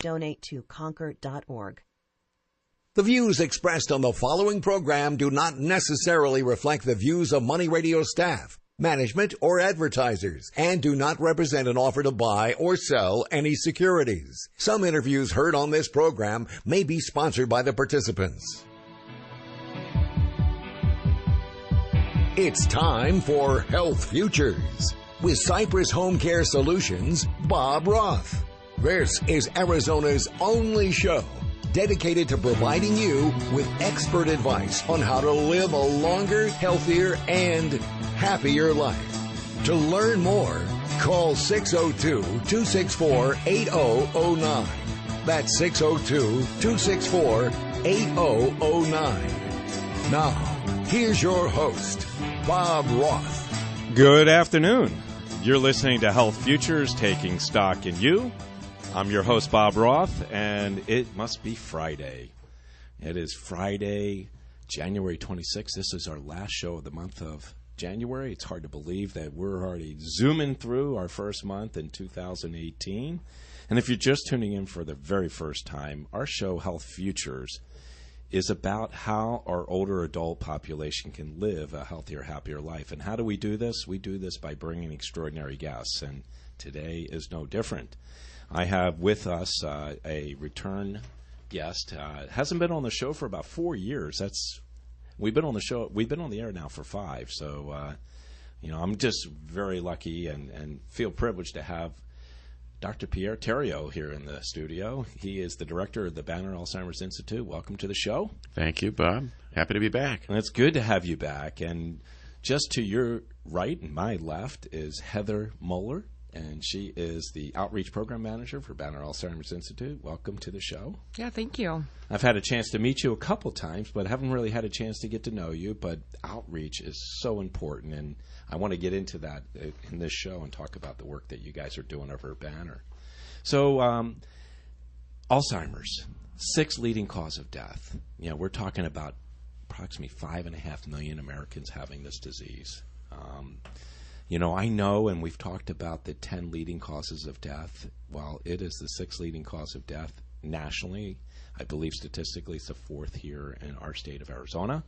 Donate to conquer.org. The views expressed on the following program do not necessarily reflect the views of Money Radio staff, management, or advertisers, and do not represent an offer to buy or sell any securities. Some interviews heard on this program may be sponsored by the participants. It's time for Health Futures with Cypress HomeCare Solutions, Bob Roth. This is Arizona's only show dedicated to providing you with expert advice on how to live a longer, healthier, and happier life. To learn more, call 602-264-8009. That's 602-264-8009. Now, here's your host, Bob Roth. Good afternoon. You're listening to Health Futures, taking stock in you. I'm your host, Bob Roth, and it must be Friday. It is Friday, January 26th. This is our last show of the month of January. It's hard to believe that we're already zooming through our first month in 2018. And if you're just tuning in for the very first time, our show, Health Futures, is about how our older adult population can live a healthier, happier life. And how do we do this? We do this by bringing extraordinary guests, and today is no different. I have with us a return guest. Hasn't been on the show for about 4 years. We've been on the show. We've been on the air now for 5. So, I'm just very lucky and feel privileged to have Dr. Pierre Tariot here in the studio. He is the director of the Banner Alzheimer's Institute. Welcome to the show. Thank you, Bob. Happy to be back. And it's good to have you back. And just to your right and my left is Heather Mulder. And she is the Outreach Program Manager for Banner Alzheimer's Institute. Welcome to the show. Yeah, thank you. I've had a chance to meet you a couple times, but haven't really had a chance to get to know you. But outreach is so important, and I want to get into that in this show and talk about the work that you guys are doing over at Banner. So, Alzheimer's, 6th leading cause of death. We're talking about approximately 5.5 million Americans having this disease. I know, and we've talked about the 10 leading causes of death. While it is the 6th leading cause of death nationally, I believe statistically it's the 4th here in our state of Arizona.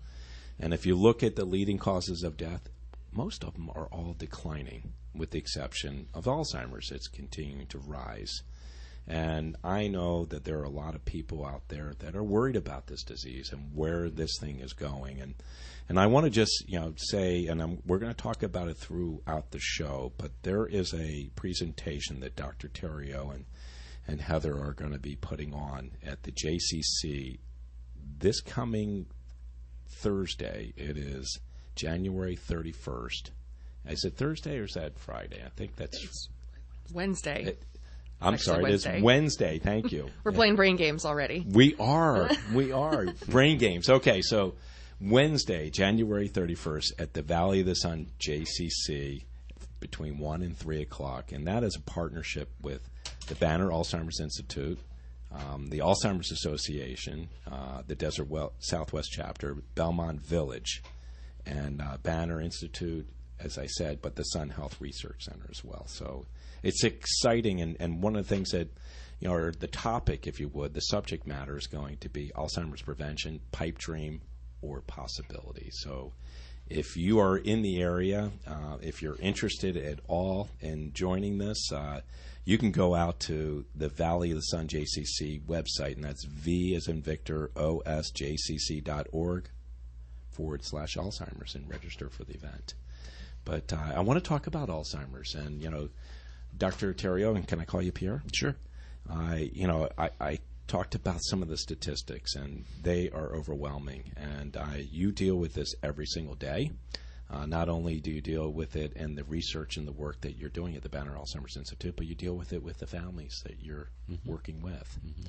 And if you look at the leading causes of death, most of them are all declining, with the exception of Alzheimer's. It's continuing to rise. And I know that there are a lot of people out there that are worried about this disease and where this thing is going. And I want to just, say, and we're going to talk about it throughout the show, but there is a presentation that Dr. Tariot and Heather are going to be putting on at the JCC this coming Thursday. It is January 31st. Is it Thursday or is that Friday? I think that's Wednesday. I'm sorry, Wednesday. It is Wednesday. Thank you. We're playing brain games already. We are. Brain games. Okay, so Wednesday, January 31st at the Valley of the Sun JCC between 1 and 3 o'clock. And that is a partnership with the Banner Alzheimer's Institute, the Alzheimer's Association, the Desert Southwest Chapter, Belmont Village, and Banner Institute, as I said, but the Sun Health Research Center as well. So it's exciting, and one of the things that, or the topic, if you would, the subject matter is going to be Alzheimer's prevention, pipe dream, or possibility. So if you are in the area, if you're interested at all in joining this, you can go out to the Valley of the Sun JCC website, and that's V as in Victor, osjcc.org/Alzheimer's and register for the event. But I want to talk about Alzheimer's, and Dr. Tariot, and can I call you Pierre? Sure. I talked about some of the statistics, and they are overwhelming. And you deal with this every single day. Not only do you deal with it and the research and the work that you're doing at the Banner Alzheimer's Institute, but you deal with it with the families that you're working with. Mm-hmm.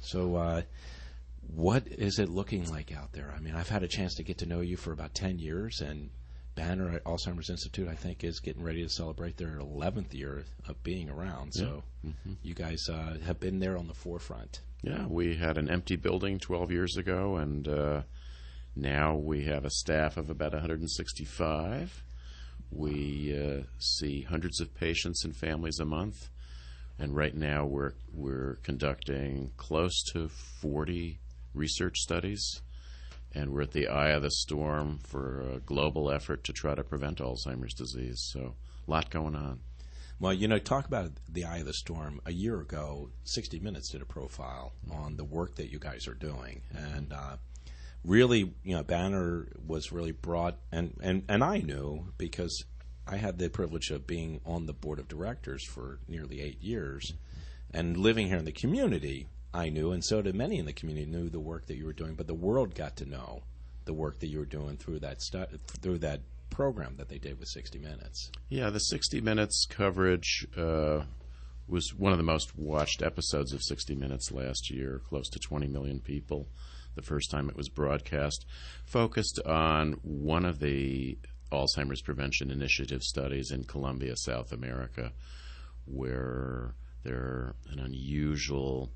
So what is it looking like out there? I mean, I've had a chance to get to know you for about 10 years, and Banner Alzheimer's Institute, I think, is getting ready to celebrate their 11th year of being around. So you guys have been there on the forefront. Yeah, we had an empty building 12 years ago, and now we have a staff of about 165. We see hundreds of patients and families a month. And right now we're conducting close to 40 research studies, and we're at the eye of the storm for a global effort to try to prevent Alzheimer's disease. So a lot going on. Well, talk about the eye of the storm. A year ago, 60 Minutes did a profile on the work that you guys are doing. And really, Banner was really brought, and I knew because I had the privilege of being on the board of directors for nearly 8 years. And living here in the community, I knew, and so did many in the community, knew the work that you were doing. But the world got to know the work that you were doing through that program that they did with 60 Minutes. Yeah, the 60 Minutes coverage was one of the most watched episodes of 60 Minutes last year, close to 20 million people the first time it was broadcast, focused on one of the Alzheimer's Prevention Initiative studies in Colombia, South America, where there are an unusual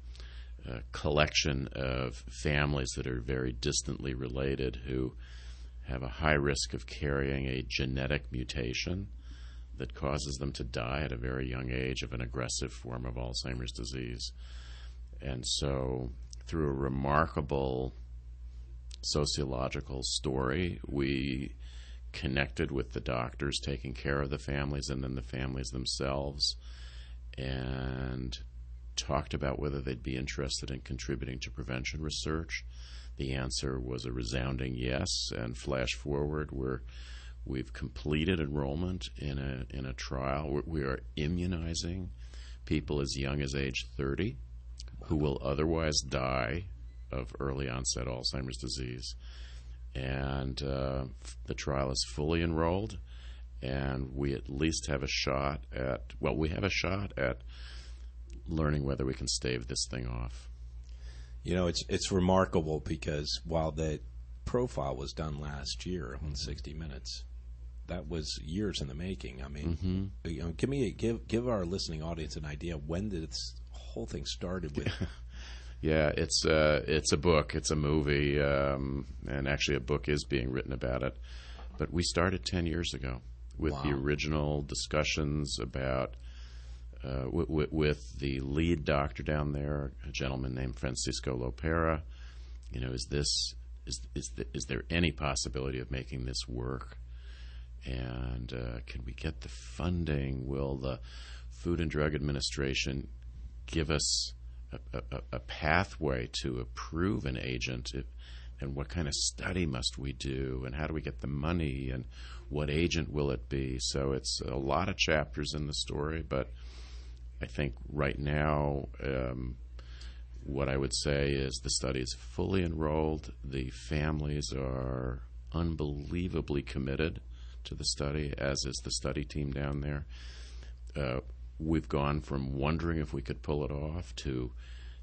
collection of families that are very distantly related who have a high risk of carrying a genetic mutation that causes them to die at a very young age of an aggressive form of Alzheimer's disease. And so through a remarkable sociological story, we connected with the doctors taking care of the families and then the families themselves, and talked about whether they'd be interested in contributing to prevention research. The answer was a resounding yes, and flash forward, we've completed enrollment in a trial. We are immunizing people as young as age 30 who will otherwise die of early onset Alzheimer's disease. And the trial is fully enrolled, and we at least have a shot at learning whether we can stave this thing off. It's remarkable because while the profile was done last year on 60 Minutes, that was years in the making. I mean, give our listening audience an idea when this whole thing started with. Yeah, it's a book, it's a movie, and actually a book is being written about it. But we started 10 years ago with the original discussions about with the lead doctor down there, a gentleman named Francisco Lopera. Is there any possibility of making this work? And can we get the funding? Will the Food and Drug Administration give us a pathway to approve an agent? And what kind of study must we do? And how do we get the money? And what agent will it be? So it's a lot of chapters in the story, but I think right now what I would say is the study is fully enrolled. The families are unbelievably committed to the study, as is the study team down there. We've gone from wondering if we could pull it off to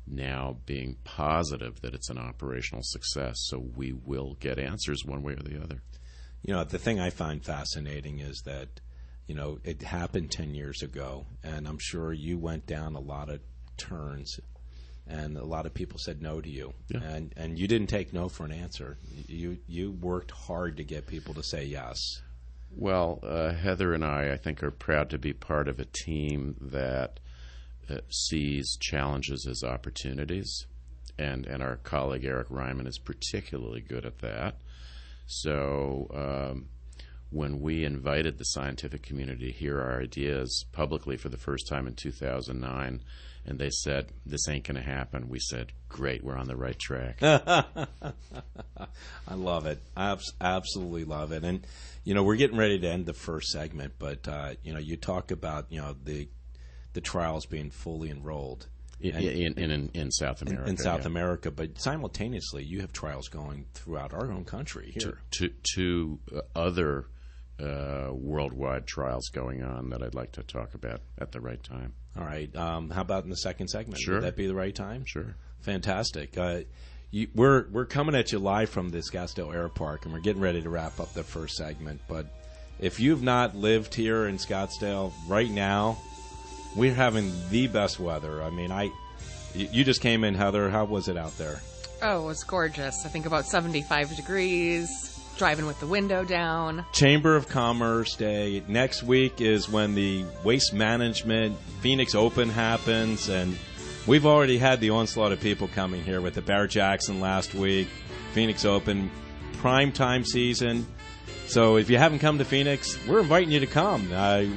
now being positive that it's an operational success, so we will get answers one way or the other. The thing I find fascinating is that it happened 10 years ago, and I'm sure you went down a lot of turns, and a lot of people said no to you. Yeah. And you didn't take no for an answer. You worked hard to get people to say yes. Well, Heather and I think, are proud to be part of a team that sees challenges as opportunities, and our colleague Eric Ryman is particularly good at that. So when we invited the scientific community to hear our ideas publicly for the first time in 2009, and they said, "This ain't going to happen," we said, "Great, we're on the right track." I love it. I absolutely love it. And, we're getting ready to end the first segment, but, you talk about, the trials being fully enrolled. In South America. In South America, but simultaneously, you have trials going throughout our own country here. Two other worldwide trials going on that I'd like to talk about at the right time. All right. How about in the second segment? Sure. Would that be the right time? Sure. Fantastic. We're coming at you live from the Scottsdale Air Park, and we're getting ready to wrap up the first segment. But if you've not lived here in Scottsdale right now, we're having the best weather. I mean, you just came in, Heather. How was it out there? Oh, it was gorgeous. I think about 75 degrees. driving with the window down. Chamber of Commerce Day. Next week is when the Waste Management Phoenix Open happens, and we've already had the onslaught of people coming here with the Barrett-Jackson last week, Phoenix Open, prime time season. So if you haven't come to Phoenix, we're inviting you to come.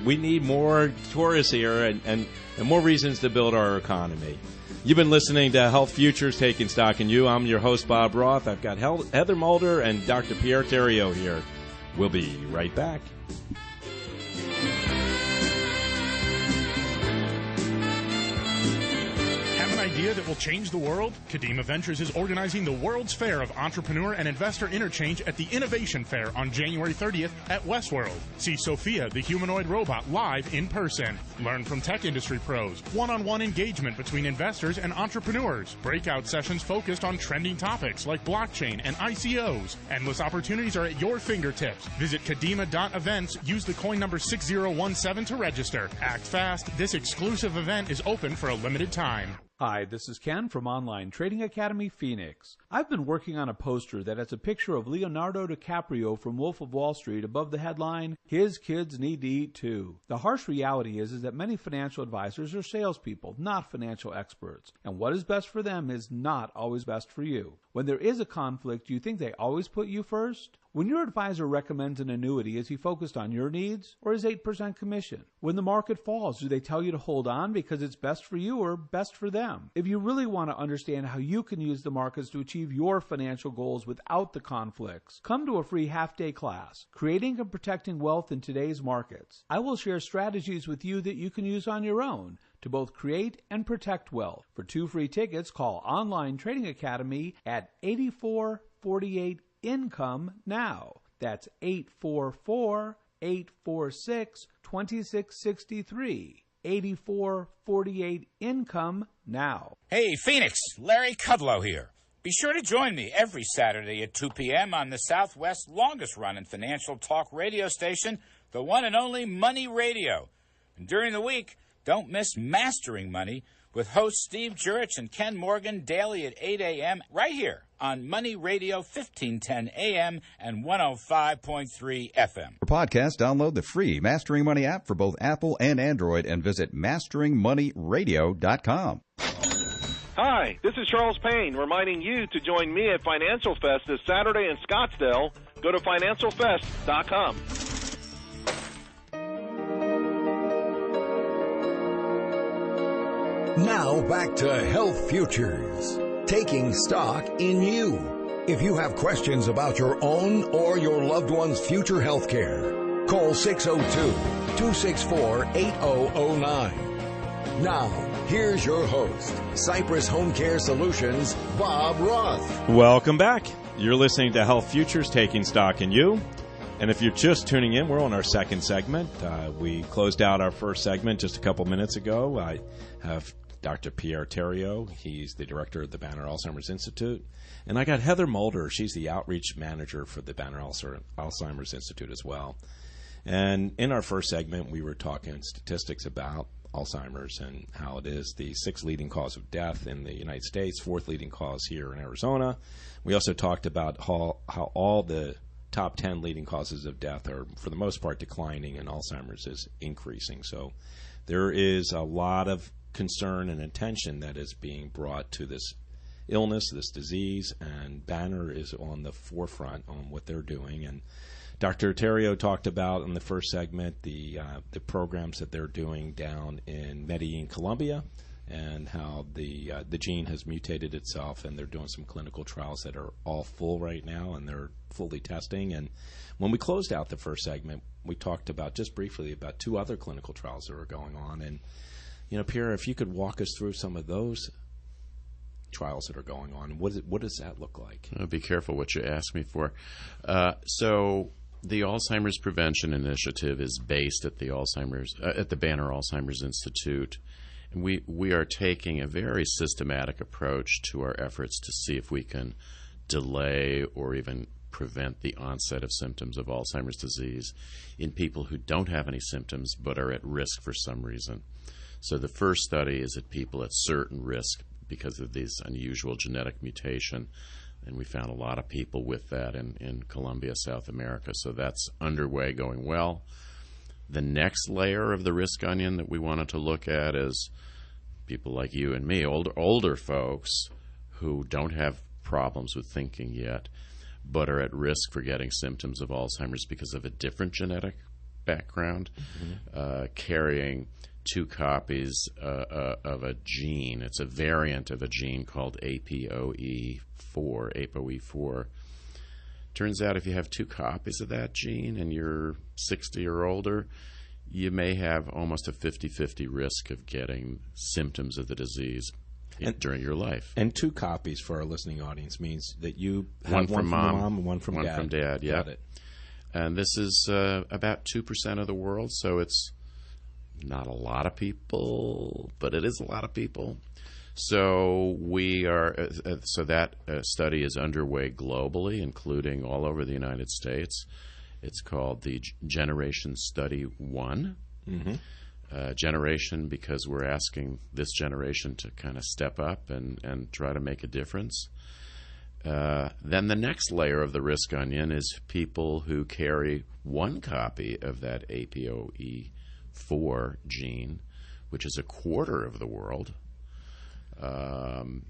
We need more tourists here and more reasons to build our economy. You've been listening to Health Futures Taking Stock in You. I'm your host, Bob Roth. I've got Heather Mulder and Dr. Pierre Tariot here. We'll be right back. Idea that will change the world? Kadima Ventures is organizing the World's Fair of Entrepreneur and Investor Interchange at the Innovation Fair on January 30th at Westworld. See Sophia, the humanoid robot, live in person. Learn from tech industry pros. One-on-one engagement between investors and entrepreneurs. Breakout sessions focused on trending topics like blockchain and ICOs. Endless opportunities are at your fingertips. Visit kadima.events. Use the coin number 6017 to register. Act fast. This exclusive event is open for a limited time. Hi, this is Ken from Online Trading Academy Phoenix. I've been working on a poster that has a picture of Leonardo DiCaprio from Wolf of Wall Street above the headline, "His kids need to eat too." The harsh reality is that many financial advisors are salespeople, not financial experts. And what is best for them is not always best for you. When there is a conflict, do you think they always put you first? When your advisor recommends an annuity, is he focused on your needs or his 8% commission? When the market falls, do they tell you to hold on because it's best for you or best for them? If you really want to understand how you can use the markets to achieve your financial goals without the conflicts, come to a free half-day class, Creating and Protecting Wealth in Today's Markets. I will share strategies with you that you can use on your own to both create and protect wealth. For 2 free tickets, call Online Trading Academy at 8448-INCOME now. That's 844-846-2663. 8448-INCOME now. Hey, Phoenix, Larry Kudlow here. Be sure to join me every Saturday at 2 p.m. on the Southwest's longest-running financial talk radio station, the one and only Money Radio. And during the week, don't miss Mastering Money with hosts Steve Jurich and Ken Morgan daily at 8 a.m. right here on Money Radio 1510 AM and 105.3 FM. For podcasts, download the free Mastering Money app for both Apple and Android and visit masteringmoneyradio.com. Hi, this is Charles Payne reminding you to join me at Financial Fest this Saturday in Scottsdale. Go to financialfest.com. Now back to Health Futures, taking stock in you. If you have questions about your own or your loved one's future health care, call 602-264-8009. Now, here's your host, Cypress HomeCare Solutions, Bob Roth. Welcome back. You're listening to Health Futures, taking stock in you. And if you're just tuning in, we're on our second segment. We closed out our first segment just a couple minutes ago. I have Dr. Pierre Tariot. He's the director of the Banner Alzheimer's Institute. And I got Heather Mulder. She's the outreach manager for the Banner Alzheimer's Institute as well. And in our first segment, we were talking statistics about Alzheimer's and how it is the 6th leading cause of death in the United States, 4th leading cause here in Arizona. We also talked about how all the top 10 leading causes of death are, for the most part, declining, and Alzheimer's is increasing. So there is a lot of concern and attention that is being brought to this illness, this disease, and Banner is on the forefront on what they're doing. And Dr. Tariot talked about in the first segment the programs that they're doing down in Medellin, Colombia, and how the gene has mutated itself, and they're doing some clinical trials that are all full right now, and they're fully testing. And when we closed out the first segment, we talked about just briefly about 2 other clinical trials that are going on. And Pierre, if you could walk us through some of those trials that are going on, what does that look like? Be careful what you ask me for. So the Alzheimer's Prevention Initiative is based at the Banner Alzheimer's Institute. And we are taking a very systematic approach to our efforts to see if we can delay or even prevent the onset of symptoms of Alzheimer's disease in people who don't have any symptoms but are at risk for some reason. So the first study is at people at certain risk because of this unusual genetic mutation And we found a lot of people with that in Colombia, South America. So that's underway, going well. The next layer of the risk onion that we wanted to look at is people like you and me, older folks who don't have problems with thinking yet, but are at risk for getting symptoms of Alzheimer's because of a different genetic background, carrying 2 copies of a gene. It's a variant of a gene called ApoE4. Turns out if you have 2 copies of that gene and you're 60 or older, you may have almost a 50-50 risk of getting symptoms of the disease during your life. And 2 copies for our listening audience means that you have one from mom and one from dad. One from dad, yeah. Got it. And this is about 2% of the world, so it's not a lot of people, but it is a lot of people. So we are. So that study is underway globally, including all over the United States. It's called the Generation Study 1. Generation because we're asking this generation to kind of step up and try to make a difference. Then the next layer of the risk onion is people who carry 1 copy of that ApoE4 gene, which is a quarter of the world.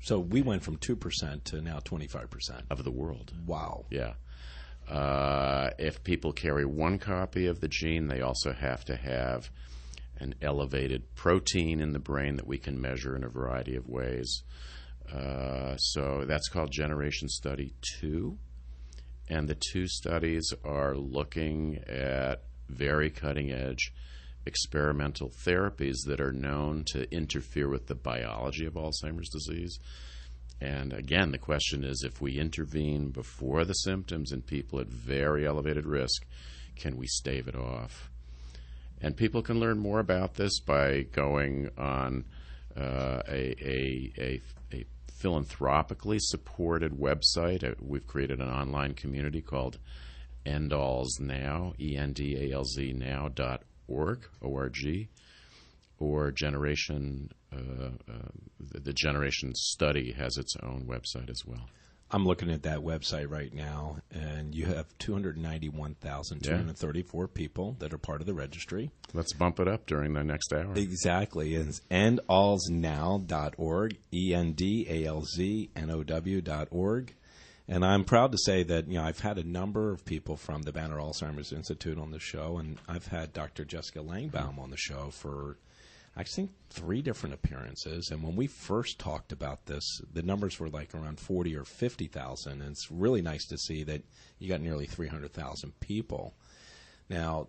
So we went from 2% to now 25% of the world. Wow. Yeah. If people carry 1 copy of the gene, they also have to have an elevated protein in the brain that we can measure in a variety of ways. So that's called Generation Study 2. And the 2 studies are looking at very cutting-edge experimental therapies that are known to interfere with the biology of Alzheimer's disease. And again, the question is, if we intervene before the symptoms in people at very elevated risk, can we stave it off? And people can learn more about this by going on a philanthropically supported website. We've created an online community called ENDALS Now, ENDALZ now.org, O-R-G, or Generation, the Generation Study has its own website as well. I'm looking at that website right now, and you have 291,234 people that are part of the registry. Let's bump it up during the next hour. Exactly. It's endallsnow.org, ENDALZNOW.org. And I'm proud to say that, I've had a number of people from the Banner Alzheimer's Institute on the show, and I've had Dr. Jessica Langbaum on the show for, I think, 3 different appearances. And when we first talked about this, the numbers were like around 40 or 50,000. And it's really nice to see that you got nearly 300,000 people. Now,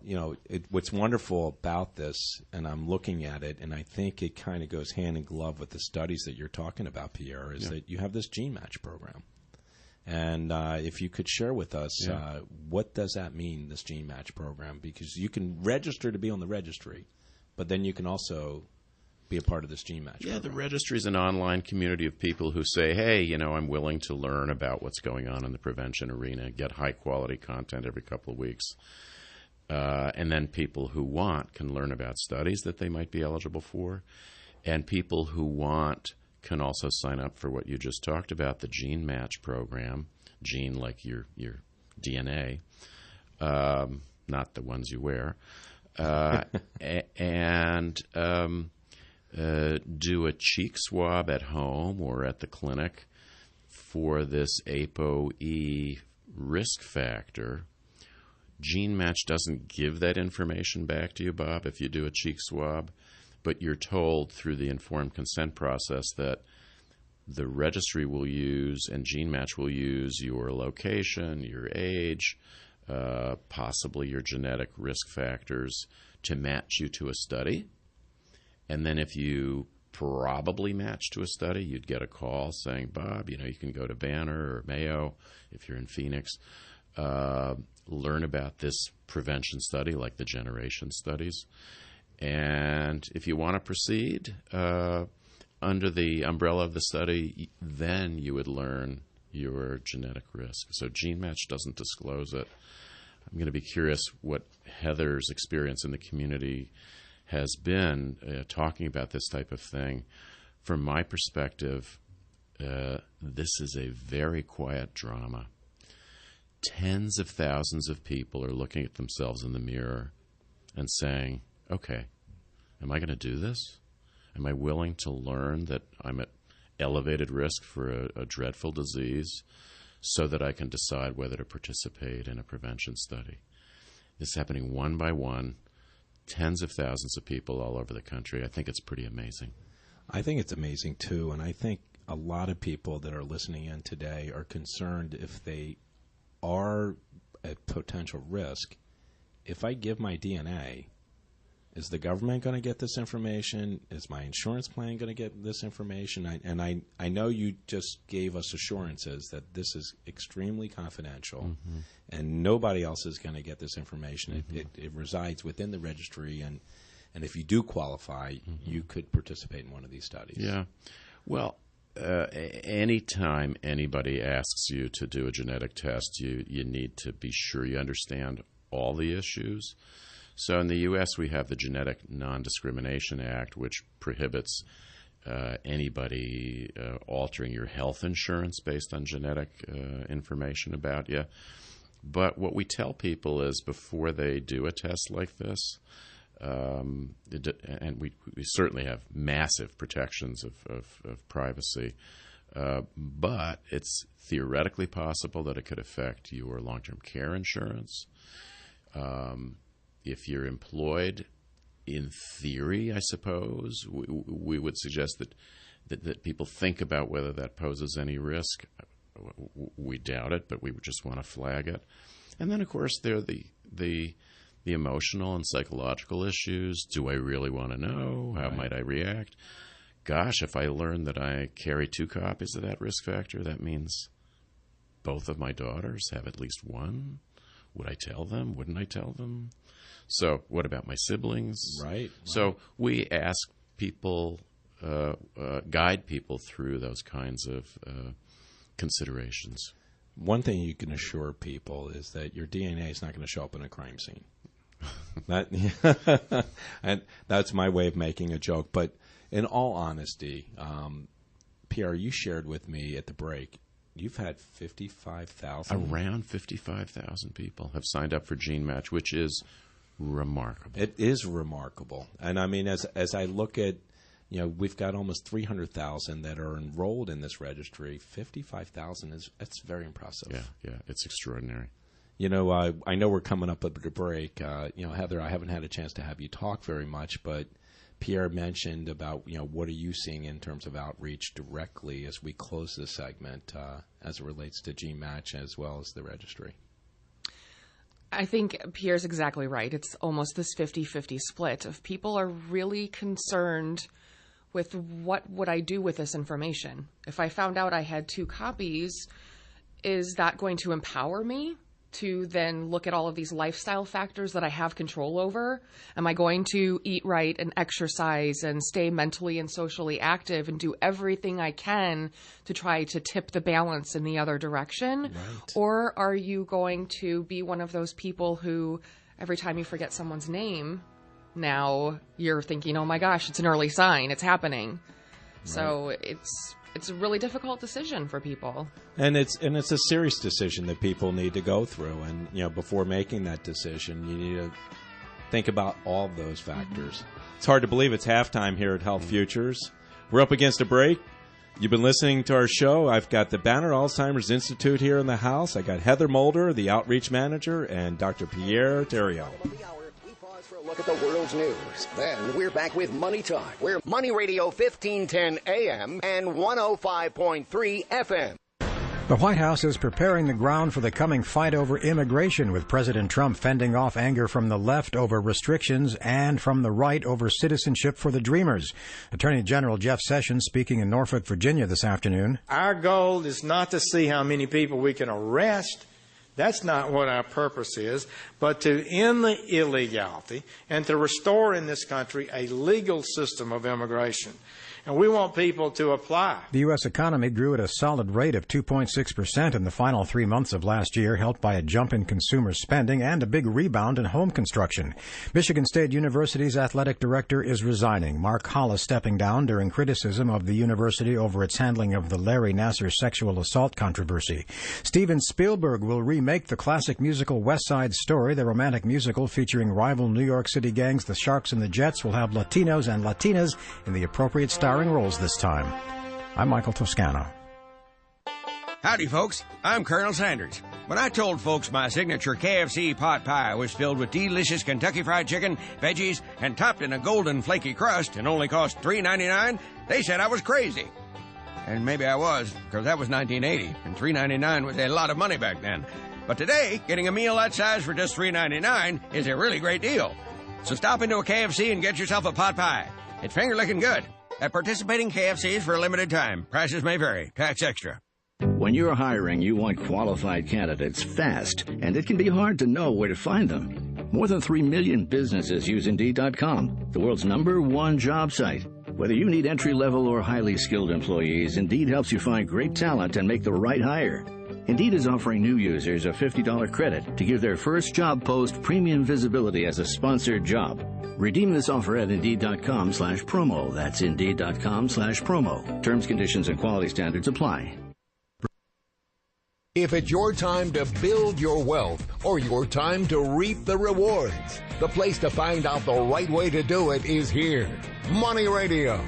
what's wonderful about this, and I'm looking at it, and I think it kind of goes hand in glove with the studies that you're talking about, Pierre, is that you have this gene match program. And if you could share with us, what does that mean, this gene match program? Because you can register to be on the registry, but then you can also be a part of this gene match program. The registry is an online community of people who say, hey, I'm willing to learn about what's going on in the prevention arena, get high-quality content every couple of weeks. And then people who want can learn about studies that they might be eligible for. And people who want can also sign up for what you just talked about, the gene match program. Gene like your DNA, not the ones you wear. And do a cheek swab at home or at the clinic for this ApoE risk factor. Gene Match doesn't give that information back to you, Bob, if you do a cheek swab, but you're told through the informed consent process that the registry will use and Gene Match will use your location, your age, possibly your genetic risk factors to match you to a study. And then if you probably match to a study, you'd get a call saying, Bob, you can go to Banner or Mayo if you're in Phoenix, learn about this prevention study like the Generation Studies. And if you want to proceed under the umbrella of the study, then you would learn your genetic risk. So Gene Match doesn't disclose it. I'm going to be curious what Heather's experience in the community has been talking about this type of thing. From my perspective, this is a very quiet drama. Tens of thousands of people are looking at themselves in the mirror and saying, okay, am I going to do this? Am I willing to learn that I'm at elevated risk for a dreadful disease so that I can decide whether to participate in a prevention study? This is happening one by one, tens of thousands of people all over the country. I think it's pretty amazing. I think it's amazing, too, and I think a lot of people that are listening in today are concerned if they are at potential risk. If I give my DNA, is the government going to get this information? Is my insurance plan going to get this information? I know you just gave us assurances that this is extremely confidential, and nobody else is going to get this information. It resides within the registry, and if you do qualify, you could participate in one of these studies. Yeah. Well, anytime anybody asks you to do a genetic test, you need to be sure you understand all the issues. So in the U.S., we have the Genetic Non-Discrimination Act, which prohibits anybody altering your health insurance based on genetic information about you. But what we tell people is before they do a test like this, and we certainly have massive protections of privacy, but it's theoretically possible that it could affect your long-term care insurance. If you're employed, in theory, I suppose, we would suggest that people think about whether that poses any risk. We doubt it, but we would just want to flag it. And then, of course, there are the emotional and psychological issues. Do I really want to know? How might I react? Gosh, if I learn that I carry 2 copies of that risk factor, that means both of my daughters have at least one. Would I tell them? Wouldn't I tell them? So what about my siblings? Right. So we ask people, guide people through those kinds of considerations. One thing you can assure people is that your DNA is not going to show up in a crime scene. And that's my way of making a joke. But in all honesty, Pierre, you shared with me at the break, you've had 55,000. Around 55,000 people have signed up for GeneMatch, which is remarkable. It is remarkable. And I mean, as I look at, we've got almost 300,000 that are enrolled in this registry. 55,000 that's very impressive. Yeah, it's extraordinary. I know we're coming up at the break. Heather, I haven't had a chance to have you talk very much, but Pierre mentioned about, what are you seeing in terms of outreach directly as we close this segment as it relates to GeneMatch as well as the registry? I think Pierre's exactly right. It's almost this 50-50 split of people are really concerned with what would I do with this information. If I found out I had 2 copies, is that going to empower me to then look at all of these lifestyle factors that I have control over? Am I going to eat right and exercise and stay mentally and socially active and do everything I can to try to tip the balance in the other direction? Right. Or are you going to be one of those people who every time you forget someone's name, now you're thinking, oh my gosh, it's an early sign, it's happening. Right. So it's a really difficult decision for people. And it's a serious decision that people need to go through. And, before making that decision, you need to think about all of those factors. It's hard to believe it's halftime here at Health Futures. We're up against a break. You've been listening to our show. I've got the Banner Alzheimer's Institute here in the house. I got Heather Mulder, the outreach manager, and Dr. Pierre Tariot. For a look at the world's news. Then we're back with Money Talk. We're Money Radio 1510 AM and 105.3 FM. The White House is preparing the ground for the coming fight over immigration, with President Trump fending off anger from the left over restrictions and from the right over citizenship for the Dreamers. Attorney General Jeff Sessions speaking in Norfolk, Virginia this afternoon. Our goal is not to see how many people we can arrest. That's not what our purpose is, but to end the illegality and to restore in this country a legal system of immigration. and we want people to apply. The U.S. economy grew at a solid rate of 2.6% in the final 3 months of last year, helped by a jump in consumer spending and a big rebound in home construction. Michigan State University's athletic director is resigning. Mark Hollis stepping down during criticism of the university over its handling of the Larry Nassar sexual assault controversy. Steven Spielberg will remake the classic musical West Side Story. The romantic musical featuring rival New York City gangs, the Sharks and the Jets, will have Latinos and Latinas in the appropriate starring roles this time. I'm Michael Toscano. Howdy, folks. I'm Colonel Sanders. When I told folks my signature KFC pot pie was filled with delicious Kentucky Fried Chicken, veggies, and topped in a golden flaky crust and only cost $3.99, they said I was crazy. And maybe I was, because that was 1980, and $3.99 was a lot of money back then. But today, getting a meal that size for just $3.99 is a really great deal. So stop into a KFC and get yourself a pot pie. It's finger-licking good. At participating KFCs for a limited time. Prices may vary. Tax extra. When you're hiring, you want qualified candidates fast, and it can be hard to know where to find them. More than 3 million businesses use Indeed.com, the world's #1 job site. Whether you need entry-level or highly skilled employees, Indeed helps you find great talent and make the right hire. Indeed is offering new users a $50 credit to give their first job post premium visibility as a sponsored job. Redeem this offer at Indeed.com/promo. That's Indeed.com/promo. Terms, conditions, and quality standards apply. If it's your time to build your wealth or your time to reap the rewards, the place to find out the right way to do it is here. Money Radio.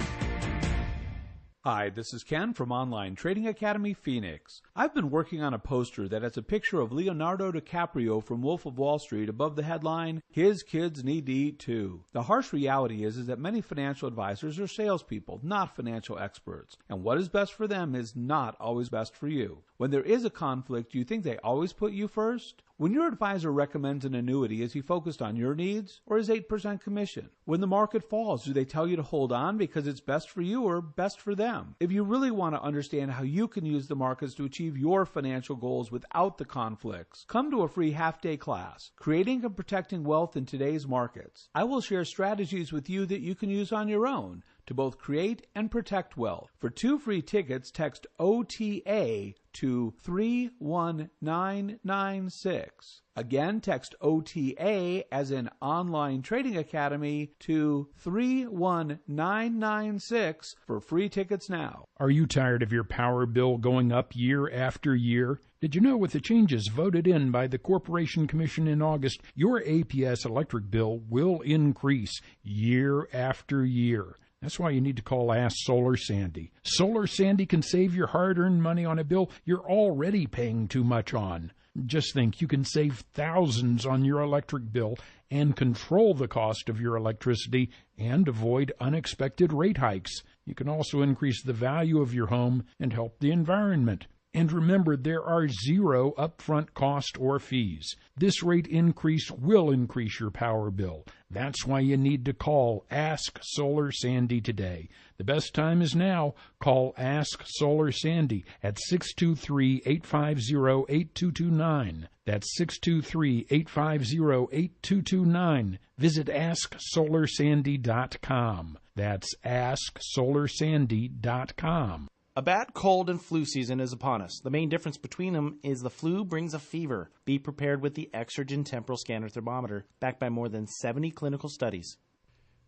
Hi, this is Ken from Online Trading Academy Phoenix. I've been working on a poster that has a picture of Leonardo DiCaprio from Wolf of Wall Street above the headline, "His kids need to eat too." The harsh reality is that many financial advisors are salespeople, not financial experts. And what is best for them is not always best for you. When there is a conflict, do you think they always put you first? When your advisor recommends an annuity, is he focused on your needs or his 8% commission? When the market falls, do they tell you to hold on because it's best for you or best for them? If you really want to understand how you can use the markets to achieve your financial goals without the conflicts, come to a free half-day class, Creating and Protecting Wealth in Today's Markets. I will share strategies with you that you can use on your own to both create and protect wealth. For 2 free tickets, text OTA to 31996. Again, text OTA as in Online Trading Academy to 31996 for free tickets now. Are you tired of your power bill going up year after year? Did you know with the changes voted in by the Corporation Commission in August, your APS electric bill will increase year after year? That's why you need to call Ask Solar Sandy. Solar Sandy can save your hard-earned money on a bill you're already paying too much on. Just think, you can save thousands on your electric bill and control the cost of your electricity and avoid unexpected rate hikes. You can also increase the value of your home and help the environment. And remember, there are 0 upfront cost or fees. This rate increase will increase your power bill. That's why you need to call Ask Solar Sandy today. The best time is now. Call Ask Solar Sandy at 623-850-8229. That's 623-850-8229. Visit AskSolarSandy.com. That's AskSolarSandy.com. A bad cold and flu season is upon us. The main difference between them is the flu brings a fever. Be prepared with the Exergen Temporal Scanner Thermometer, backed by more than 70 clinical studies.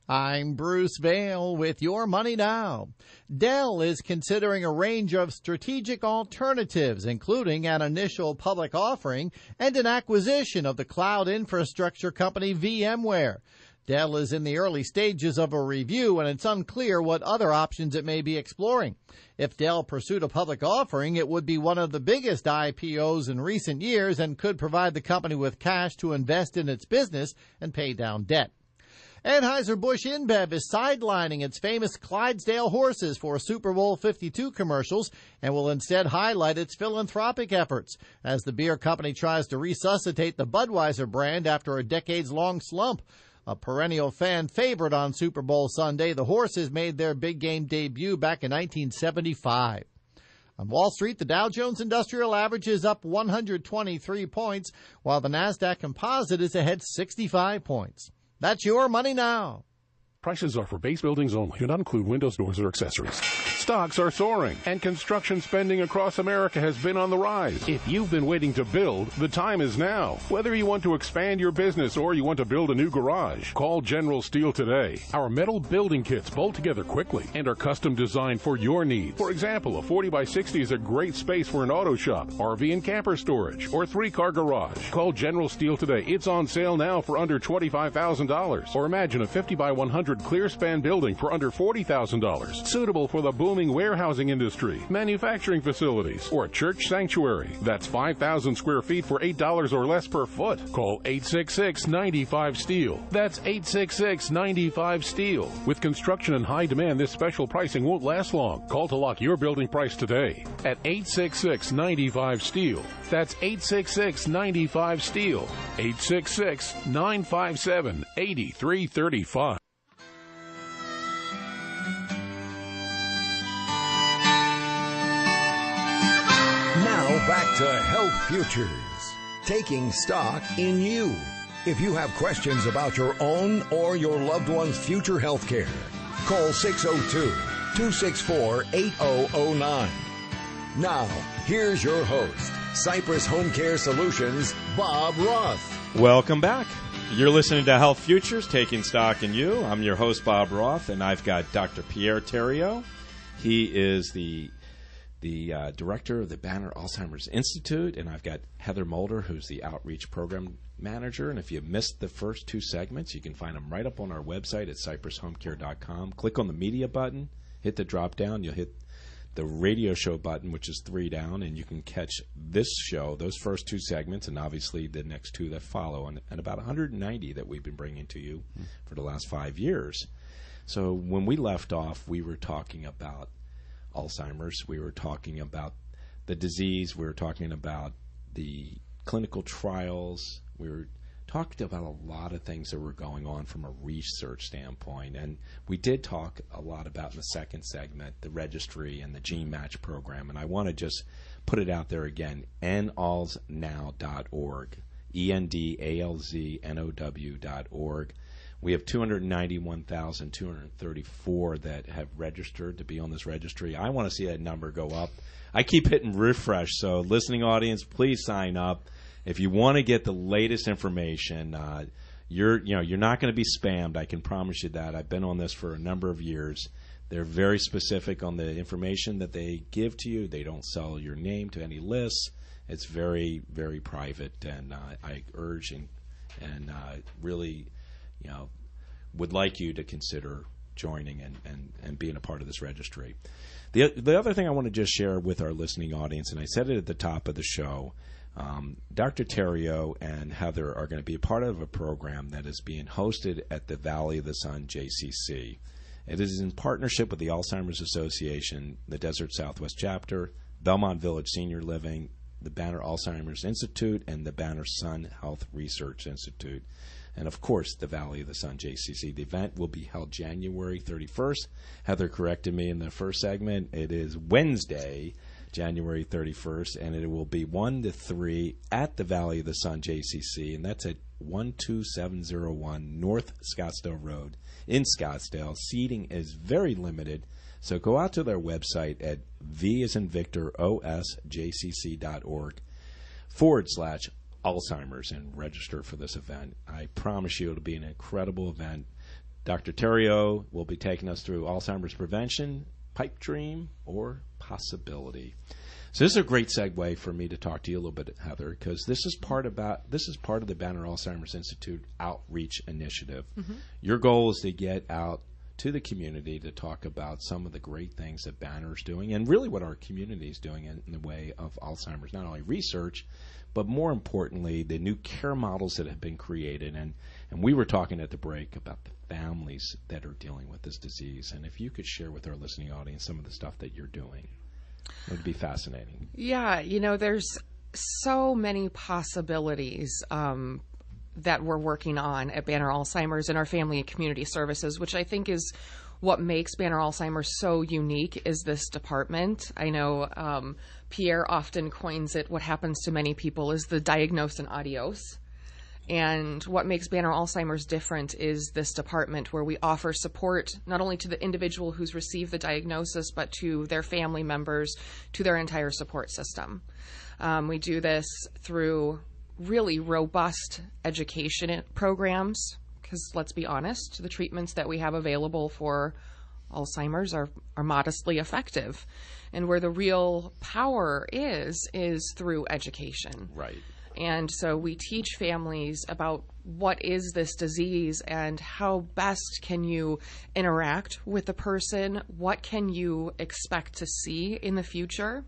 I'm Bruce Vail with Your Money Now. Dell is considering a range of strategic alternatives, including an initial public offering and an acquisition of the cloud infrastructure company VMware. Dell is in the early stages of a review, and it's unclear what other options it may be exploring. If Dell pursued a public offering, it would be one of the biggest IPOs in recent years and could provide the company with cash to invest in its business and pay down debt. Anheuser-Busch InBev is sidelining its famous Clydesdale horses for Super Bowl 52 commercials and will instead highlight its philanthropic efforts as the beer company tries to resuscitate the Budweiser brand after a decades-long slump. A perennial fan favorite on Super Bowl Sunday, the horses made their big game debut back in 1975. On Wall Street, the Dow Jones Industrial Average is up 123 points, while the NASDAQ Composite is ahead 65 points. That's Your Money Now. Prices are for base buildings only. Do not include windows, doors, or accessories. Stocks are soaring, and construction spending across America has been on the rise. If you've been waiting to build, the time is now. Whether you want to expand your business or you want to build a new garage, call General Steel today. Our metal building kits bolt together quickly and are custom designed for your needs. For example, a 40 by 60 is a great space for an auto shop, RV and camper storage, or 3-car garage. Call General Steel today. It's on sale now for under $25,000. Or imagine a 50 by 100 clear span building for under $40,000. Suitable for the booming warehousing industry, manufacturing facilities, or a church sanctuary. That's 5,000 square feet for $8 or less per foot. Call 866-95-STEEL. That's 866-95-STEEL. With construction and high demand, this special pricing won't last long. Call to lock your building price today at 866-95-STEEL. That's 866-95-STEEL. 866-957-8335. Now back to Health Futures, taking stock in you. If you have questions about your own or your loved one's future health care, call 602-264-8009. Now, here's your host, Cypress HomeCare Solutions, Bob Roth. Welcome back. You're listening to Health Futures, taking stock in you. I'm your host, Bob Roth, and I've got Dr. Pierre Tariot. He is the director of the Banner Alzheimer's Institute, and I've got Heather Mulder, who's the outreach program manager. And if you missed the first two segments, you can find them right up on our website at cypresshomecare.com. Click on the media button, hit the drop down, you'll hit the radio show button, which is 3 down, and you can catch this show, those first two segments, and obviously the next two that follow, and about 190 that we've been bringing to you for the last 5 years. So when we left off, we were talking about Alzheimer's. We were talking about the disease. We were talking about the clinical trials. We were talking about a lot of things that were going on from a research standpoint. And we did talk a lot about in the second segment the registry and the Gene Match program. And I want to just put it out there again, endalznow.org, endalznow.org. We have 291,234 that have registered to be on this registry. I want to see that number go up. I keep hitting refresh, so listening audience, please sign up. If you want to get the latest information, you're not going to be spammed. I can promise you that. I've been on this for a number of years. They're very specific on the information that they give to you. They don't sell your name to any lists. It's very, very private, and I urge and really, would like you to consider joining and being a part of this registry. The other thing I want to just share with our listening audience, and I said it at the top of the show, Dr. Tariot and Heather are going to be a part of a program that is being hosted at the Valley of the Sun JCC. It is in partnership with the Alzheimer's Association, the Desert Southwest Chapter, Belmont Village Senior Living, the Banner Alzheimer's Institute, and the Banner Sun Health Research Institute. And, of course, the Valley of the Sun JCC. The event will be held January 31st. Heather corrected me in the first segment. It is Wednesday, January 31st, and it will be 1 to 3 at the Valley of the Sun JCC, and that's at 12701 North Scottsdale Road in Scottsdale. Seating is very limited, so go out to their website at v.osjcc.org/Alzheimer's and register for this event. I promise you it'll be an incredible event. Dr. Tariot will be taking us through Alzheimer's prevention, pipe dream, or possibility. So this is a great segue for me to talk to you a little bit, Heather, because this is part of the Banner Alzheimer's Institute outreach initiative. Mm-hmm. Your goal is to get out to the community to talk about some of the great things that Banner is doing and really what our community is doing in the way of Alzheimer's, not only research, but more importantly, the new care models that have been created. And we were talking at the break about the families that are dealing with this disease. And if you could share with our listening audience some of the stuff that you're doing, it would be fascinating. Yeah, there's so many possibilities that we're working on at Banner Alzheimer's and our family and community services, which I think is what makes Banner Alzheimer's so unique is this department. I know Pierre often coins it, what happens to many people is the diagnose and adios. And what makes Banner Alzheimer's different is this department where we offer support not only to the individual who's received the diagnosis, but to their family members, to their entire support system. We do this through really robust education programs, because let's be honest, the treatments that we have available for Alzheimer's are modestly effective. And where the real power is through education. Right. And so we teach families about what is this disease and how best can you interact with the person, what can you expect to see in the future.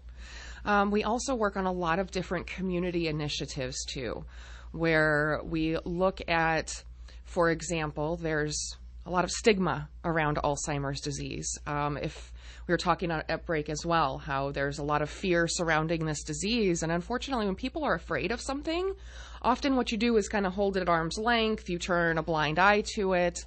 We also work on a lot of different community initiatives too, where we look at, for example, there's a lot of stigma around Alzheimer's disease. If we were talking at break as well, how there's a lot of fear surrounding this disease. And unfortunately, when people are afraid of something, often what you do is kind of hold it at arm's length. You turn a blind eye to it.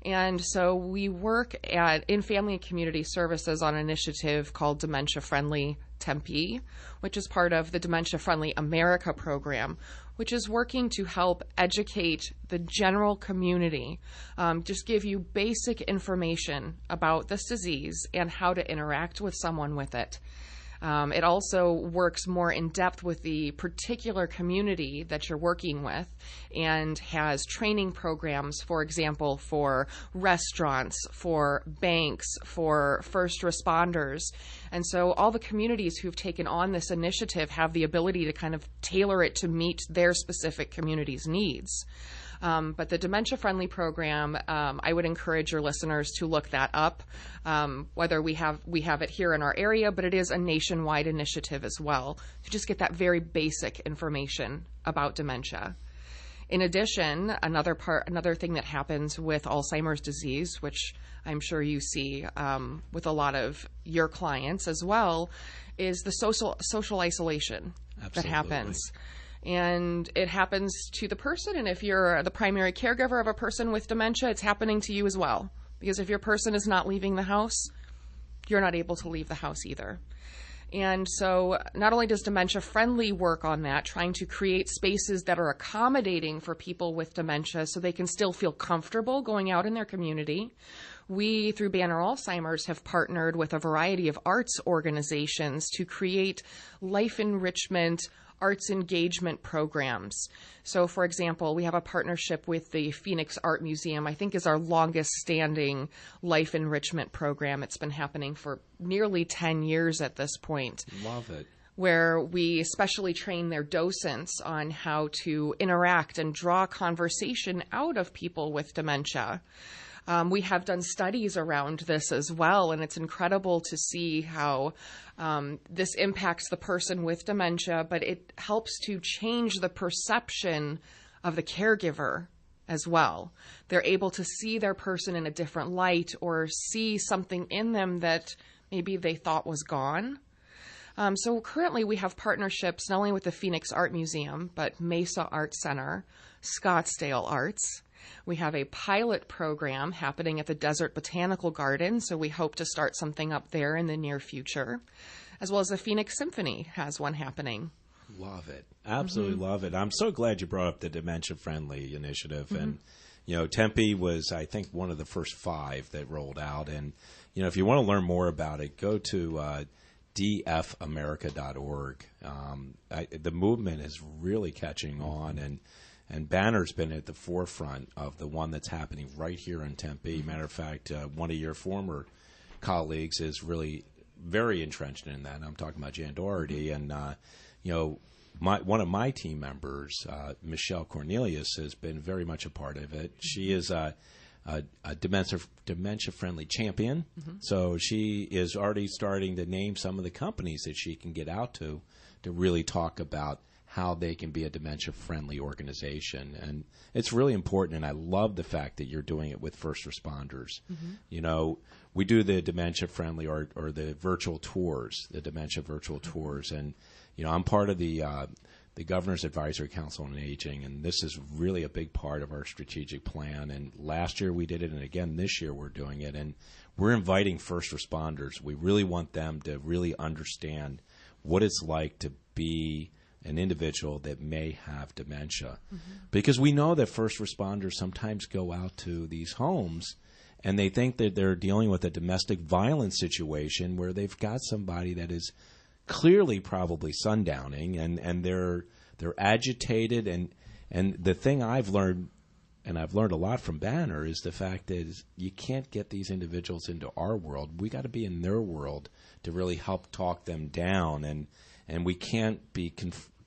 And so we work in Family and Community Services on an initiative called Dementia Friendly Tempe, which is part of the Dementia Friendly America program, which is working to help educate the general community, just give you basic information about this disease and how to interact with someone with it. It also works more in depth with the particular community that you're working with and has training programs, for example, for restaurants, for banks, for first responders. And so all the communities who've taken on this initiative have the ability to kind of tailor it to meet their specific community's needs. But the Dementia Friendly program, I would encourage your listeners to look that up, whether we have it here in our area, but it is a nationwide initiative as well, to just get that very basic information about dementia. In addition, another thing that happens with Alzheimer's disease, which I'm sure you see with a lot of your clients as well, is the social isolation that happens. And it happens to the person, and if you're the primary caregiver of a person with dementia, it's happening to you as well. Because if your person is not leaving the house, you're not able to leave the house either. And so not only does Dementia Friendly work on that, trying to create spaces that are accommodating for people with dementia so they can still feel comfortable going out in their community, we, through Banner Alzheimer's, have partnered with a variety of arts organizations to create life enrichment arts engagement programs. So, for example, we have a partnership with the Phoenix Art Museum, I think is our longest standing life enrichment program. It's been happening for nearly 10 years at this point. Love it. Where we especially train their docents on how to interact and draw conversation out of people with dementia. We have done studies around this as well, and it's incredible to see how this impacts the person with dementia, but it helps to change the perception of the caregiver as well. They're able to see their person in a different light or see something in them that maybe they thought was gone. So currently we have partnerships not only with the Phoenix Art Museum, but Mesa Art Center, Scottsdale Arts. We have a pilot program happening at the Desert Botanical Garden, so we hope to start something up there in the near future, as well as the Phoenix Symphony has one happening. Love it. Absolutely love it. I'm so glad you brought up the Dementia Friendly initiative. And, you know, Tempe was, I think, one of the first 5 that rolled out. And, you know, if you want to learn more about it, go to dfamerica.org. The movement is really catching on, and Banner's been at the forefront of the one that's happening right here in Tempe. Matter of fact, one of your former colleagues is really very entrenched in that. And I'm talking about Jan Doherty. And, you know, one of my team members, Michelle Cornelius, has been very much a part of it. She is a dementia-friendly champion. So she is already starting to name some of the companies that she can get out to really talk about how they can be a dementia-friendly organization. And it's really important, and I love the fact that you're doing it with first responders. You know, we do the dementia-friendly or the virtual tours, the dementia virtual tours. And, you know, I'm part of the Governor's Advisory Council on Aging, and this is really a big part of our strategic plan. And last year we did it, and again this year we're doing it. And we're inviting first responders. We really want them to really understand what it's like to be an individual that may have dementia. Because we know that first responders sometimes go out to these homes and they think that they're dealing with a domestic violence situation where they've got somebody that is clearly probably sundowning, and they're agitated. And the thing I've learned, and I've learned a lot from Banner, is the fact that you can't get these individuals into our world. We got to be in their world to really help talk them down, and we can't be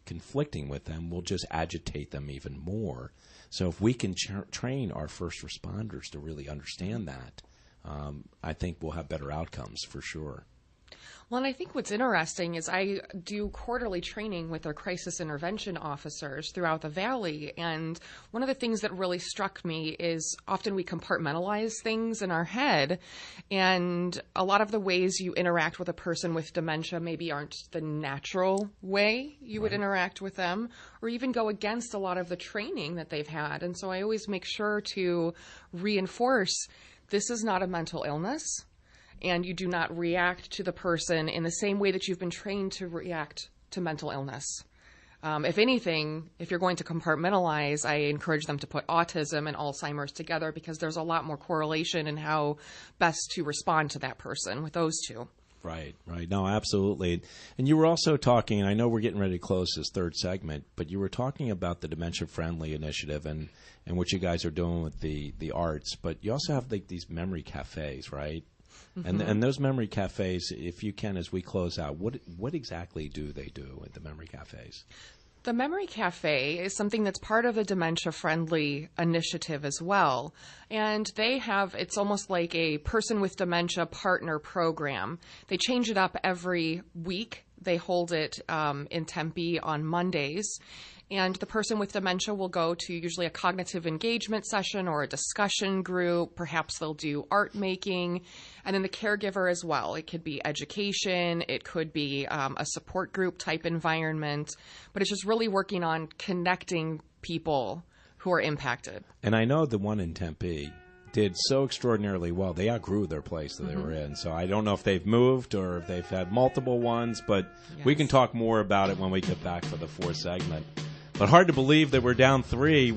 conflicting with them. We'll just agitate them even more. So if we can train our first responders to really understand that, I think we'll have better outcomes for sure. Well, and I think what's interesting is I do quarterly training with our crisis intervention officers throughout the Valley. And one of the things that really struck me is often we compartmentalize things in our head. And a lot of the ways you interact with a person with dementia maybe aren't the natural way you would interact with them, or even go against a lot of the training that they've had. And so I always make sure to reinforce this is not a mental illness. And you do not react to the person in the same way that you've been trained to react to mental illness. If anything, if you're going to compartmentalize, I encourage them to put autism and Alzheimer's together, because there's a lot more correlation in how best to respond to that person with those two. Right. No, absolutely. And you were also talking, and I know we're getting ready to close this third segment, but you were talking about the Dementia Friendly Initiative and what you guys are doing with the arts, but you also have like these memory cafes, right? And those memory cafes, if you can, as we close out, what exactly do they do at the memory cafes? The Memory Cafe is something that's part of the Dementia Friendly Initiative as well. And they have, it's almost like a person with dementia partner program. They change it up every week. They hold it in Tempe on Mondays. And the person with dementia will go to usually a cognitive engagement session or a discussion group. Perhaps they'll do art making. And then the caregiver as well. It could be education. It could be a support group type environment. But it's just really working on connecting people who are impacted. And I know the one in Tempe did so extraordinarily well. They outgrew their place that they were in. So I don't know if they've moved or if they've had multiple ones. But we can talk more about it when we get back for the fourth segment. But hard to believe that we're down 3.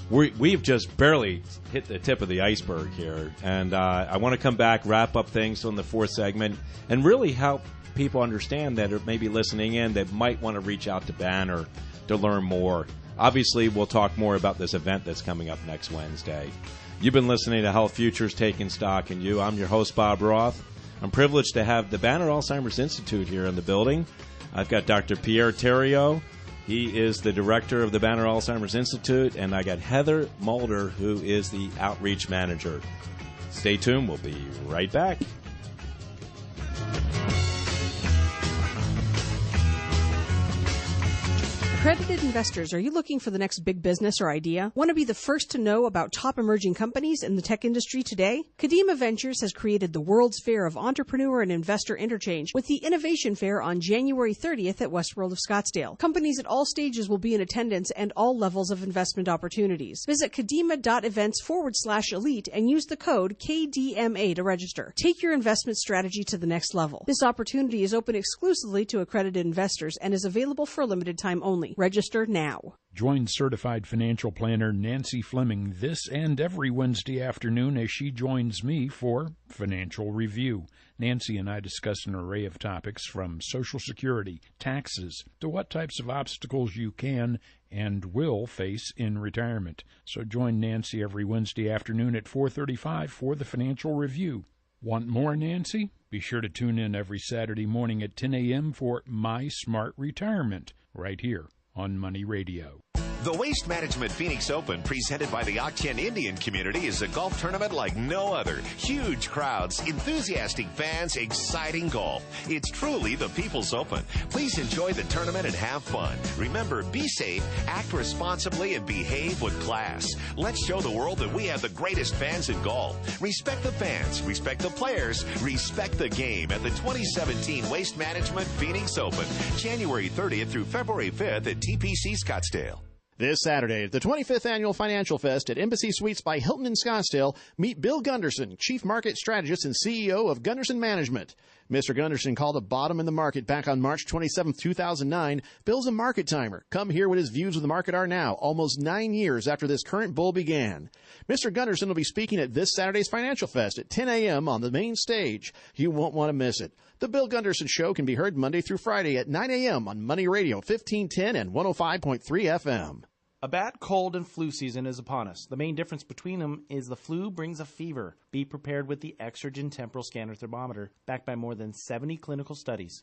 We've just barely hit the tip of the iceberg here. And I want to come back, wrap up things on the fourth segment, and really help people understand that are maybe listening in that might want to reach out to Banner to learn more. Obviously, we'll talk more about this event that's coming up next Wednesday. You've been listening to Health Futures Taking Stock in You. I'm your host, Bob Roth. I'm privileged to have the Banner Alzheimer's Institute here in the building. I've got Dr. Pierre Tariot. He is the director of the Banner Alzheimer's Institute, and I got Heather Mulder, who is the outreach manager. Stay tuned. We'll be right back. Accredited investors, are you looking for the next big business or idea? Want to be the first to know about top emerging companies in the tech industry today? Kadima Ventures has created the World's Fair of Entrepreneur and Investor Interchange with the Innovation Fair on January 30th at Westworld of Scottsdale. Companies at all stages will be in attendance and all levels of investment opportunities. Visit kadima.events/elite and use the code KDMA to register. Take your investment strategy to the next level. This opportunity is open exclusively to accredited investors and is available for a limited time only. Register now. Join certified financial planner Nancy Fleming this and every Wednesday afternoon as she joins me for Financial Review. Nancy and I discuss an array of topics from Social Security, taxes, to what types of obstacles you can and will face in retirement. So join Nancy every Wednesday afternoon at 4:35 for the Financial Review. Want more, Nancy? Be sure to tune in every Saturday morning at 10 a.m. for My Smart Retirement, right here on Money Radio. The Waste Management Phoenix Open, presented by the Ak-Chin Indian community, is a golf tournament like no other. Huge crowds, enthusiastic fans, exciting golf. It's truly the People's Open. Please enjoy the tournament and have fun. Remember, be safe, act responsibly, and behave with class. Let's show the world that we have the greatest fans in golf. Respect the fans, respect the players, respect the game at the 2017 Waste Management Phoenix Open, January 30th through February 5th at TPC Scottsdale. This Saturday, the 25th Annual Financial Fest at Embassy Suites by Hilton in Scottsdale, meet Bill Gunderson, Chief Market Strategist and CEO of Gunderson Management. Mr. Gunderson called a bottom in the market back on March 27, 2009. Bill's a market timer. Come hear what his views of the market are now, almost 9 years after this current bull began. Mr. Gunderson will be speaking at this Saturday's Financial Fest at 10 a.m. on the main stage. You won't want to miss it. The Bill Gunderson Show can be heard Monday through Friday at 9 a.m. on Money Radio 1510 and 105.3 FM. A bad cold and flu season is upon us. The main difference between them is the flu brings a fever. Be prepared with the Exergen Temporal Scanner Thermometer, backed by more than 70 clinical studies.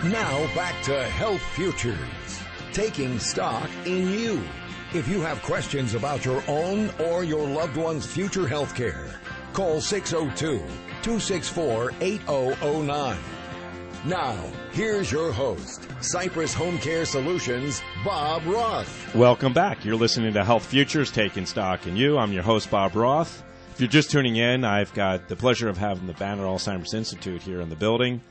Now back to Health Futures, taking stock in you. If you have questions about your own or your loved one's future health care, call 602-264-8009. Now, here's your host, Cypress HomeCare Solutions, Bob Roth. Welcome back. You're listening to Health Futures, taking stock in you. I'm your host, Bob Roth. If you're just tuning in, I've got the pleasure of having the Banner Alzheimer's Institute here in the building.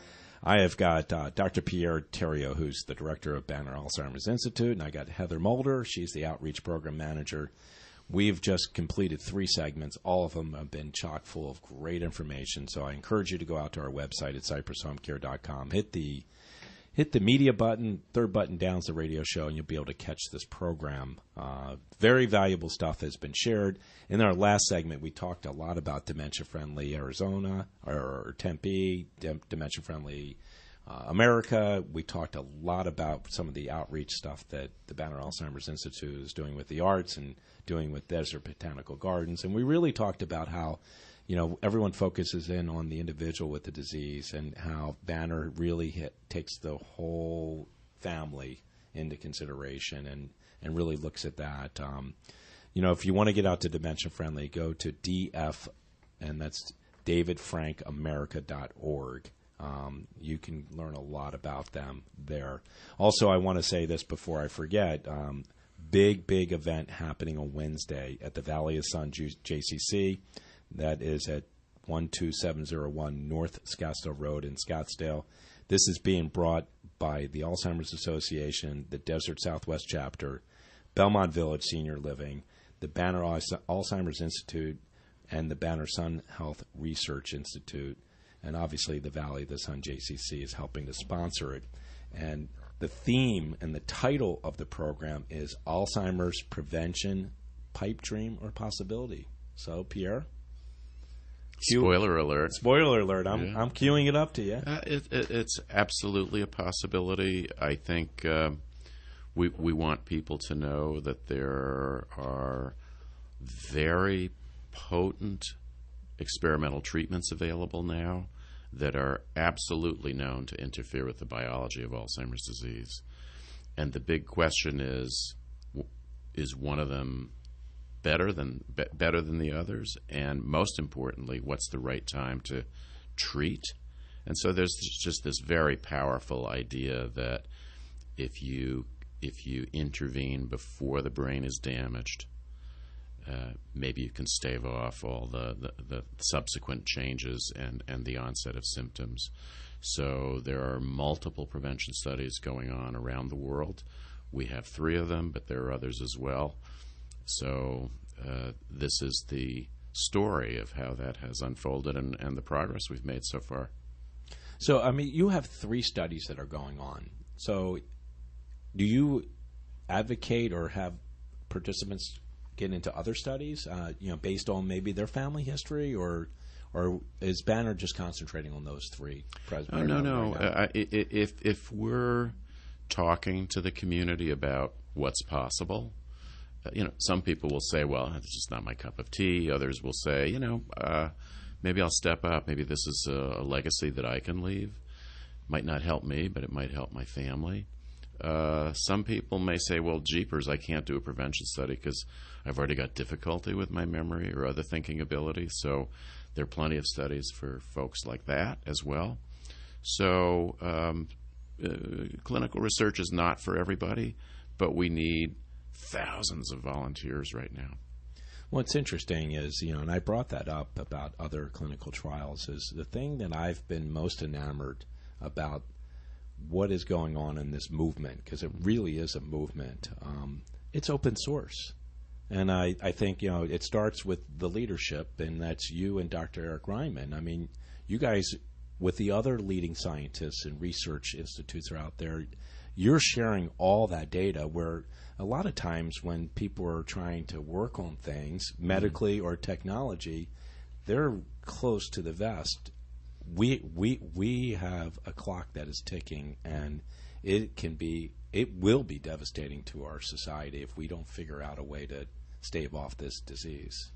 I have got Dr. Pierre Tariot, who's the director of Banner Alzheimer's Institute, and I got Heather Mulder. She's the outreach program manager. We've just completed 3 segments. All of them have been chock full of great information. So I encourage you to go out to our website at cypresshomecare.com. Hit the media button. Third button down is the radio show, and you'll be able to catch this program. Very valuable stuff has been shared. In our last segment, we talked a lot about dementia-friendly Arizona or Tempe, dementia-friendly America. We talked a lot about some of the outreach stuff that the Banner Alzheimer's Institute is doing with the arts and doing with Desert Botanical Gardens. And we really talked about how, everyone focuses in on the individual with the disease and how Banner really takes the whole family into consideration and really looks at that. If you want to get out to dementia friendly, go to DF, and that's davidfrankамerica.org. You can learn a lot about them there. Also, I want to say this before I forget. Big event happening on Wednesday at the Valley of Sun JCC. That is at 12701 North Scottsdale Road in Scottsdale. This is being brought by the Alzheimer's Association, the Desert Southwest Chapter, Belmont Village Senior Living, the Banner Alzheimer's Institute, and the Banner Sun Health Research Institute. And obviously the Valley of the Sun JCC is helping to sponsor it. And the theme and the title of the program is Alzheimer's Prevention, Pipe Dream, or Possibility. So, Pierre? Spoiler alert. Spoiler alert. I'm queuing it up to you. It's absolutely a possibility. I think we want people to know that there are very potent experimental treatments available now that are absolutely known to interfere with the biology of Alzheimer's disease. And the big question is one of them better than the others? And most importantly, what's the right time to treat? And so there's just this very powerful idea that if you intervene before the brain is damaged, maybe you can stave off all the subsequent changes and the onset of symptoms. So there are multiple prevention studies going on around the world. We have 3 of them, but there are others as well. So this is the story of how that has unfolded and the progress we've made so far. So, you have 3 studies that are going on. So do you advocate or have participants get into other studies, based on maybe their family history, or is Banner just concentrating on those 3? No. Right, if we're talking to the community about what's possible, some people will say, well, it's just not my cup of tea. Others will say, maybe I'll step up. Maybe this is a legacy that I can leave. Might not help me, but it might help my family. Some people may say, well, jeepers, I can't do a prevention study because I've already got difficulty with my memory or other thinking ability. So there are plenty of studies for folks like that as well. So clinical research is not for everybody, but we need thousands of volunteers right now. What's interesting is, and I brought that up about other clinical trials, is the thing that I've been most enamored about what is going on in this movement, because it really is a movement. It's open source. And I think, it starts with the leadership, and that's you and Dr. Eric Ryman. I mean, you guys, with the other leading scientists and research institutes are out there, you're sharing all that data, where a lot of times when people are trying to work on things, medically or technology, they're close to the vest. We have a clock that is ticking, and it will be devastating to our society if we don't figure out a way to stave off this disease.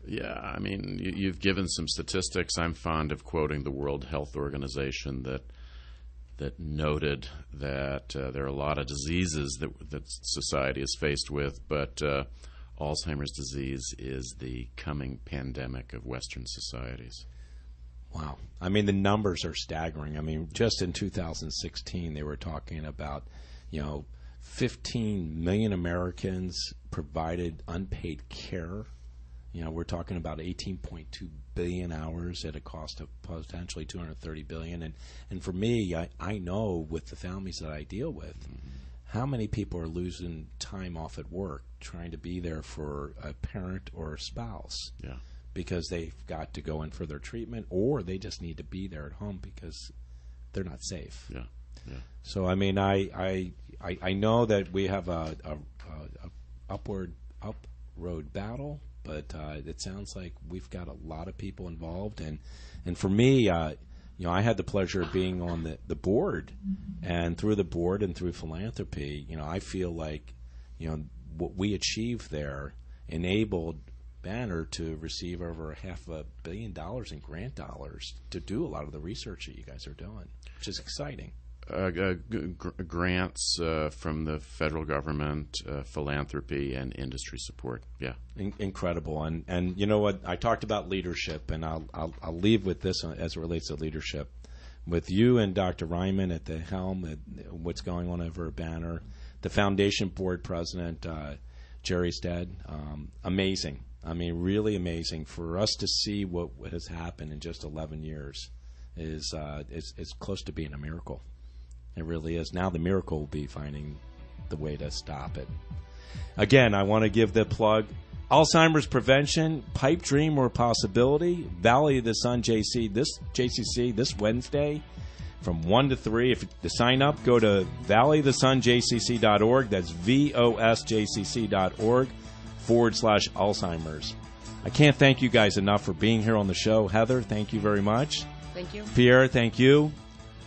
Yeah, I mean, you've given some statistics. I'm fond of quoting the World Health Organization that noted that there are a lot of diseases that society is faced with, but Alzheimer's disease is the coming pandemic of Western societies. Wow. I mean, the numbers are staggering. I mean, just in 2016, they were talking about, 15 million Americans provided unpaid care. We're talking about 18.2 billion hours at a cost of potentially $230 billion. And for me, I know with the families that I deal with, how many people are losing time off at work trying to be there for a parent or a spouse. Yeah. Because they've got to go in for their treatment, or they just need to be there at home because they're not safe. Yeah. So I mean, I know that we have a upward road battle, but it sounds like we've got a lot of people involved, and for me, I had the pleasure of being on the board, and through the board and through philanthropy, I feel like what we achieved there enabled Banner to receive over $500 million in grant dollars to do a lot of the research that you guys are doing, which is exciting. Grants from the federal government, philanthropy, and industry support. Yeah, incredible. And you know what? I talked about leadership, and I'll leave with this as it relates to leadership. With you and Dr. Ryman at the helm, what's going on over at Banner, the foundation board president, Jerry Stead, amazing. I mean, really amazing. For us to see what has happened in just 11 years is close to being a miracle. It really is. Now the miracle will be finding the way to stop it. Again, I want to give the plug. Alzheimer's prevention, pipe dream or possibility, Valley of the Sun JCC this Wednesday from 1 to 3. To sign up, go to valleyofthesunjcc.org. That's VOSJCC.org/Alzheimer's. I can't thank you guys enough for being here on the show. Heather, thank you very much. Thank you. Pierre, thank you.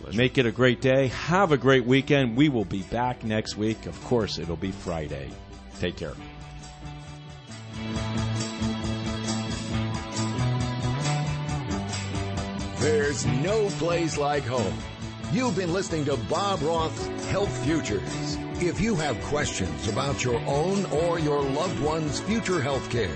Pleasure. Make it a great day. Have a great weekend. We will be back next week. Of course, it'll be Friday. Take care. There's no place like home. You've been listening to Bob Roth's Health Futures. If you have questions about your own or your loved one's future health care,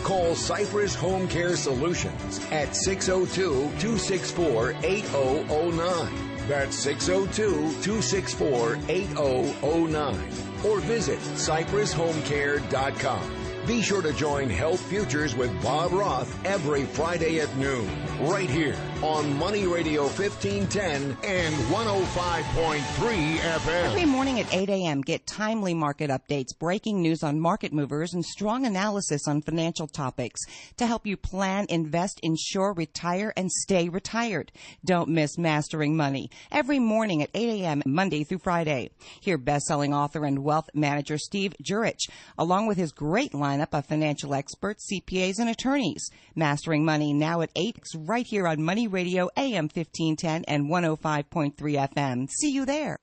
call Cypress HomeCare Solutions at 602-264-8009. That's 602-264-8009. Or visit CypressHomeCare.com. Be sure to join Health Futures with Bob Roth every Friday at noon, right here on Money Radio 1510 and 105.3 FM. Every morning at 8 a.m., get timely market updates, breaking news on market movers, and strong analysis on financial topics to help you plan, invest, insure, retire, and stay retired. Don't miss Mastering Money every morning at 8 a.m., Monday through Friday. Hear best-selling author and wealth manager Steve Jurich, along with his great lineup of financial experts, CPAs, and attorneys. Mastering Money now at 8, right here on Money Radio AM 1510 and 105.3 FM. See you there.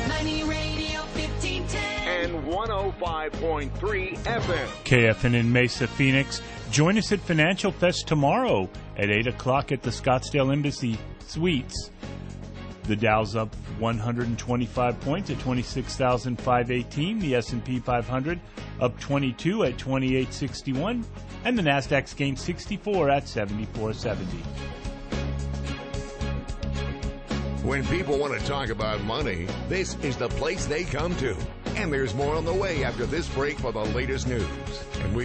Money Radio 1510 and 105.3 FM. KFN in Mesa, Phoenix. Join us at Financial Fest tomorrow at 8 o'clock at the Scottsdale Embassy Suites. The Dow's up 125 points at 26,518. The S&P 500 up 22 at 2861. And the Nasdaq's gained 64 at 7470. When people want to talk about money, this is the place they come to. And there's more on the way after this break for the latest news. And we